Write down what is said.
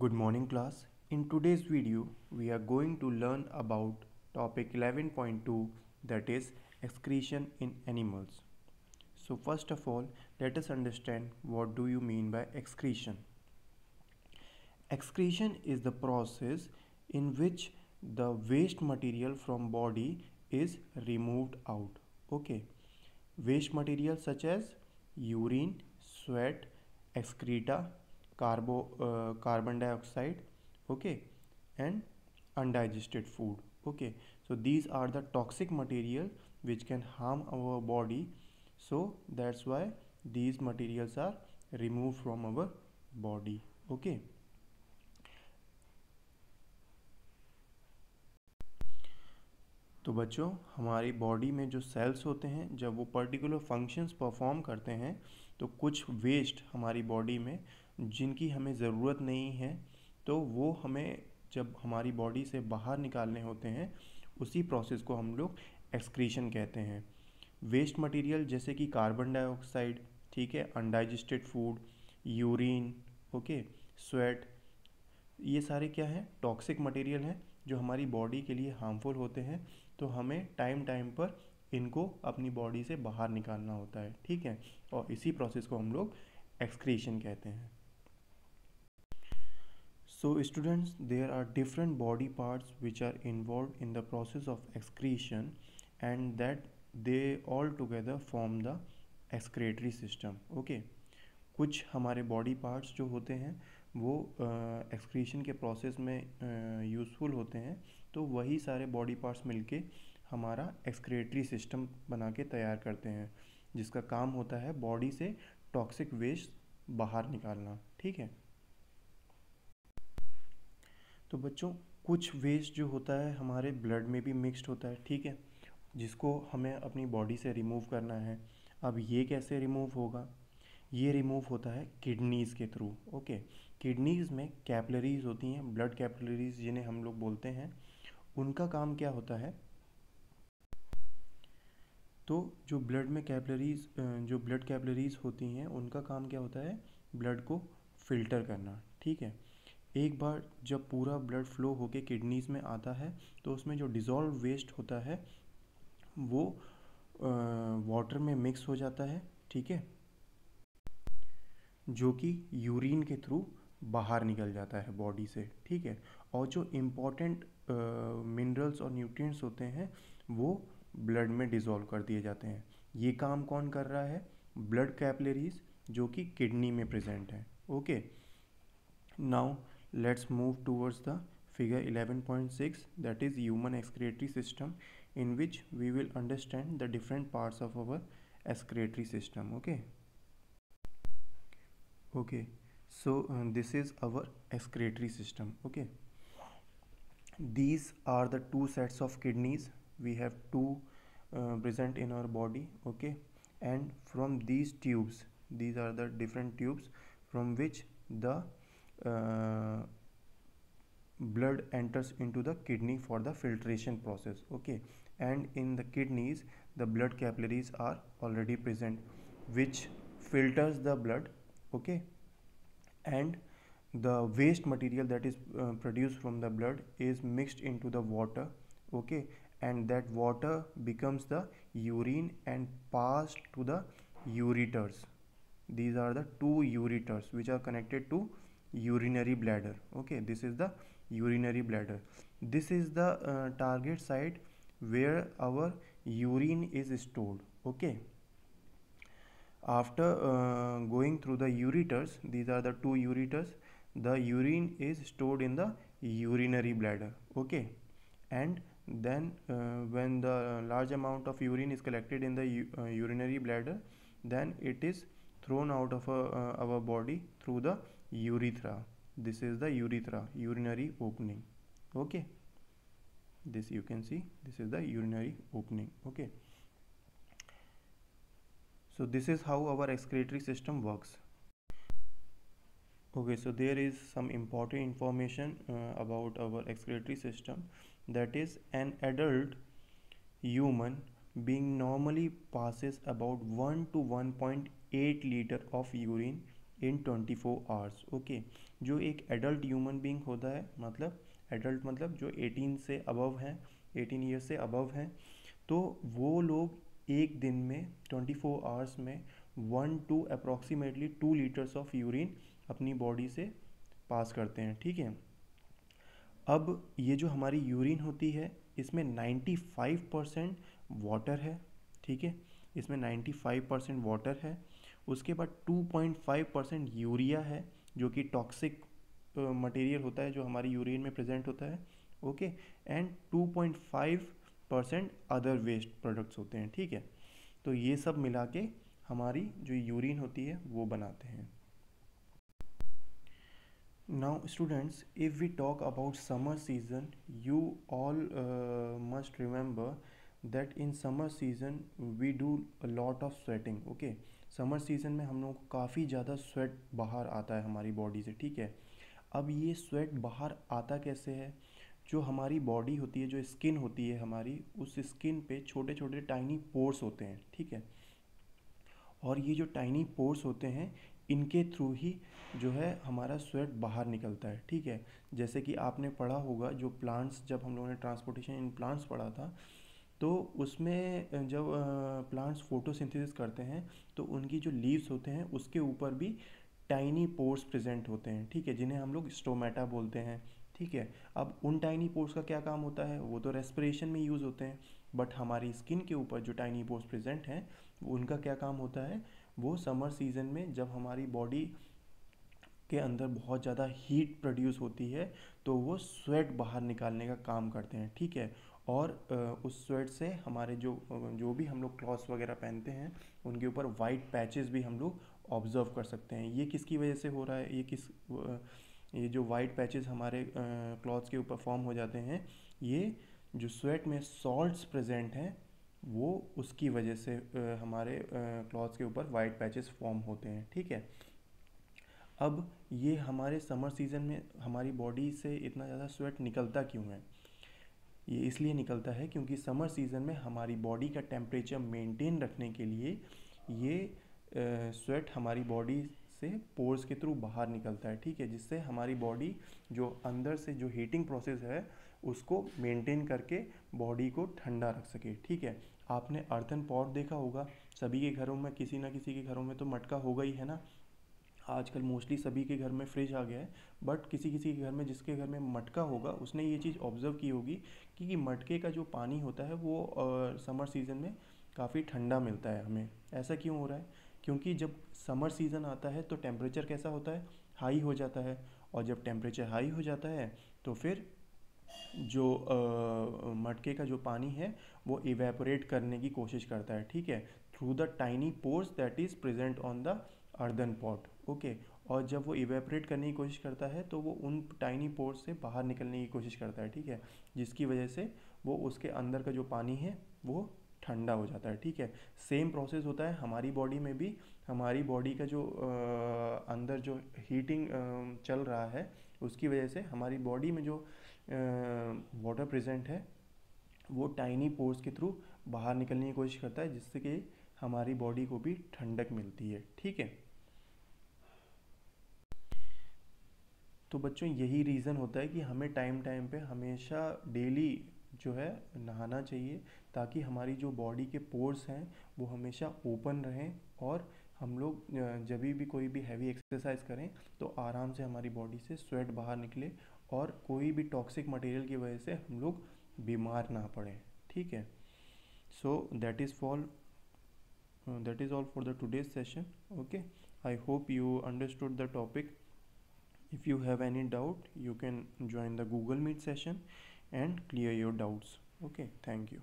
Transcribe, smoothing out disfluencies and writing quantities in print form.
Good morning class. In today's video, we are going to learn about topic 11.2, that is excretion in animals. So first of all, let us understand what do you mean by excretion. Excretion is the process in which the waste material from body is removed out. Okay. Waste material such as urine, sweat, excreta, carbon dioxide, okay, and undigested food. Okay, so these are the toxic material which can harm our body. So that's why these materials are removed from our body. Okay. तो बच्चों, हमारी body में जो sales होते हैं जब वो particular functions perform करते हैं तो कुछ वेस्ट हमारी बॉडी में जिनकी हमें ज़रूरत नहीं है तो वो हमें जब हमारी बॉडी से बाहर निकालने होते हैं उसी प्रोसेस को हम लोग एक्सक्रीशन कहते हैं। वेस्ट मटेरियल जैसे कि कार्बन डाइऑक्साइड, ठीक है, undigested food, urine, okay, sweat, ये सारे क्या हैं, टॉक्सिक मटेरियल हैं जो हमारी बॉडी के लिए हार्मफुल होते हैं। तो हमें टाइम टाइम पर इनको अपनी बॉडी से बाहर निकालना होता है, ठीक है, और इसी प्रोसेस को हम लोग एक्सक्रीशन कहते हैं। So students, there are different body parts which are involve in the process of excretion and that they all together form the excretory system. Okay, कुछ हमारे बॉडी पार्ट्स जो होते हैं वो एक्सक्रीशन के प्रोसेस में यूज़फुल होते हैं, तो वही सारे बॉडी पार्ट्स मिलके हमारा एक्सक्रेटरी सिस्टम बना के तैयार करते हैं, जिसका काम होता है बॉडी से टॉक्सिक वेस्ट बाहर निकालना, ठीक है। तो बच्चों, कुछ वेस्ट जो होता है हमारे ब्लड में भी मिक्स्ड होता है, ठीक है, जिसको हमें अपनी बॉडी से रिमूव करना है। अब ये कैसे रिमूव होगा? ये रिमूव होता है किडनीज़ के थ्रू। ओके, किडनीज़ में कैपिलरीज होती हैं, ब्लड कैपिलरीज जिन्हें हम लोग बोलते हैं। उनका काम क्या होता है? तो जो ब्लड कैपिलरीज होती हैं उनका काम क्या होता है? ब्लड को फिल्टर करना, ठीक है। एक बार जब पूरा ब्लड फ्लो होके किडनीज़ में आता है तो उसमें जो डिज़ोल्व वेस्ट होता है वो वाटर में मिक्स हो जाता है, ठीक है, जो कि यूरिन के थ्रू बाहर निकल जाता है बॉडी से, ठीक है। और जो इम्पॉर्टेंट मिनरल्स और न्यूट्रिएंट्स होते हैं वो ब्लड में डिज़ोल्व कर दिए जाते हैं। ये काम कौन कर रहा है? ब्लड कैपिलरीज जो कि किडनी में प्रेजेंट है। Okay, now let's move towards the figure 11.6, that is human excretory system, in which we will understand the different parts of our excretory system. Okay, so this is our excretory system. Okay, these are the two sets of kidneys. We have two present in our body. Okay, and from these tubes, these are the different tubes from which the blood enters into the kidney for the filtration process. Okay, and in the kidneys the blood capillaries are already present which filters the blood. Okay, and the waste material that is produced from the blood is mixed into the water. Okay, and that water becomes the urine and passed to the ureters. These are the two ureters which are connected to urinary bladder. Okay, this is the urinary bladder. This is the target site where our urine is stored. Okay, after going through the ureters, these are the two ureters, the urine is stored in the urinary bladder. Okay, and then when the large amount of urine is collected in the urinary bladder, then it is thrown out of our body through the urethra. This is the urethra, urinary opening. Okay, this you can see, this is the urinary opening. Okay, so this is how our excretory system works. Okay, so there is some important information about our excretory system, that is an adult human being normally passes about 1 to 1.8 liter of urine in 24 hours. Okay, जो एक adult human being होता है, मतलब adult मतलब जो 18 से above हैं, 18 years से अबव हैं, तो वो लोग एक दिन में 24 आवर्स में 2 लीटर्स ऑफ यूरिन अपनी बॉडी से पास करते हैं। ठीक है, अब ये जो हमारी यूरिन होती है इसमें 95% वाटर है। ठीक है, इसमें 95% वाटर है। उसके बाद 2.5% यूरिया है, जो कि टॉक्सिक मटेरियल होता है जो हमारी यूरिन में प्रेजेंट होता है। Okay, and 2.5% other waste products होते हैं। ठीक है, तो ये सब मिला के हमारी जो यूरिन होती है वो बनाते हैं। Now students, if we talk about summer season, you all must remember that in summer season we do a lot of sweating. Okay, summer season में हम लोगों को काफ़ी ज़्यादा स्वेट बाहर आता है हमारी बॉडी से। ठीक है, अब ये स्वेट बाहर आता कैसे है? जो हमारी बॉडी होती है, जो स्किन होती है हमारी, उस स्किन पे छोटे छोटे टाइनी पोर्स होते हैं। ठीक है, और ये जो टाइनी पोर्स होते हैं इनके थ्रू ही जो है हमारा स्वेट बाहर निकलता है। ठीक है, जैसे कि आपने पढ़ा होगा जो प्लांट्स, जब हम लोगों ने ट्रांसपोर्टेशन इन प्लांट्स पढ़ा था, तो उसमें जब प्लांट्स फोटोसिंथेसिस करते हैं तो उनकी जो लीव्स होते हैं उसके ऊपर भी टाइनी पोर्स प्रेजेंट होते हैं। ठीक है, जिन्हें हम लोग स्टोमेटा बोलते हैं। ठीक है, अब उन टाइनी पोर्स का क्या काम होता है? वो तो रेस्पिरेशन में यूज़ होते हैं, बट हमारी स्किन के ऊपर जो टाइनी पोर्स प्रेजेंट हैं उनका क्या काम होता है? वो समर सीज़न में जब हमारी बॉडी के अंदर बहुत ज़्यादा हीट प्रोड्यूस होती है तो वो स्वेट बाहर निकालने का काम करते हैं। ठीक है, और उस स्वेट से हमारे जो भी हम लोग क्लॉथ्स वगैरह पहनते हैं उनके ऊपर वाइट पैचेस भी हम लोग ऑब्जर्व कर सकते हैं। ये किसकी वजह से हो रहा है? ये जो वाइट पैचेस हमारे क्लॉथ्स के ऊपर फॉर्म हो जाते हैं, ये जो स्वेट में सॉल्ट्स प्रेजेंट हैं वो उसकी वजह से हमारे क्लॉथ्स के ऊपर वाइट पैचेस फॉर्म होते हैं। ठीक है, अब ये हमारे समर सीज़न में हमारी बॉडी से इतना ज़्यादा स्वेट निकलता क्यों है? ये इसलिए निकलता है क्योंकि समर सीज़न में हमारी बॉडी का टेम्परेचर मेंटेन रखने के लिए ये स्वेट हमारी बॉडी से पोर्स के थ्रू बाहर निकलता है। ठीक है, जिससे हमारी बॉडी जो अंदर से जो हीटिंग प्रोसेस है उसको मेंटेन करके बॉडी को ठंडा रख सके। ठीक है, आपने अर्थन पॉट देखा होगा, सभी के घरों में, किसी ना किसी के घरों में तो मटका होगा ही, है ना। आजकल मोस्टली सभी के घर में फ्रिज आ गया है, बट किसी किसी के घर में, जिसके घर में मटका होगा उसने ये चीज़ ऑब्ज़र्व की होगी कि मटके का जो पानी होता है वो समर सीज़न में काफ़ी ठंडा मिलता है हमें। ऐसा क्यों हो रहा है? क्योंकि जब समर सीज़न आता है तो टेम्परेचर कैसा होता है? हाई हो जाता है, और जब टेम्परेचर हाई हो जाता है तो फिर जो मटके का जो पानी है वो इवेपोरेट करने की कोशिश करता है। ठीक है, through the tiny pores that is present on the earthen pot. Okay, और जब वो इवेपोरेट करने की कोशिश करता है तो वो उन टाइनी पोर्स से बाहर निकलने की कोशिश करता है। ठीक है, जिसकी वजह से वो उसके अंदर का जो पानी है वो ठंडा हो जाता है। ठीक है, सेम प्रोसेस होता है हमारी बॉडी में भी। हमारी बॉडी का जो अंदर जो हीटिंग चल रहा है उसकी वजह से हमारी बॉडी में जो वाटर प्रेजेंट है वो टाइनी पोर्स के थ्रू बाहर निकलने की कोशिश करता है, जिससे कि हमारी बॉडी को भी ठंडक मिलती है। ठीक है, तो बच्चों यही रीज़न होता है कि हमें टाइम टाइम पे हमेशा डेली जो है नहाना चाहिए, ताकि हमारी जो बॉडी के पोर्स हैं वो हमेशा ओपन रहें, और हम लोग जब भी कोई भी हैवी एक्सरसाइज करें तो आराम से हमारी बॉडी से स्वेट बाहर निकले, और कोई भी टॉक्सिक मटेरियल की वजह से हम लोग बीमार ना पड़ें। ठीक है, सो that is all for the today's session. Okay, I hope you understood the topic. If you have any doubt, you can join the Google Meet session and clear your doubts. Okay, thank you.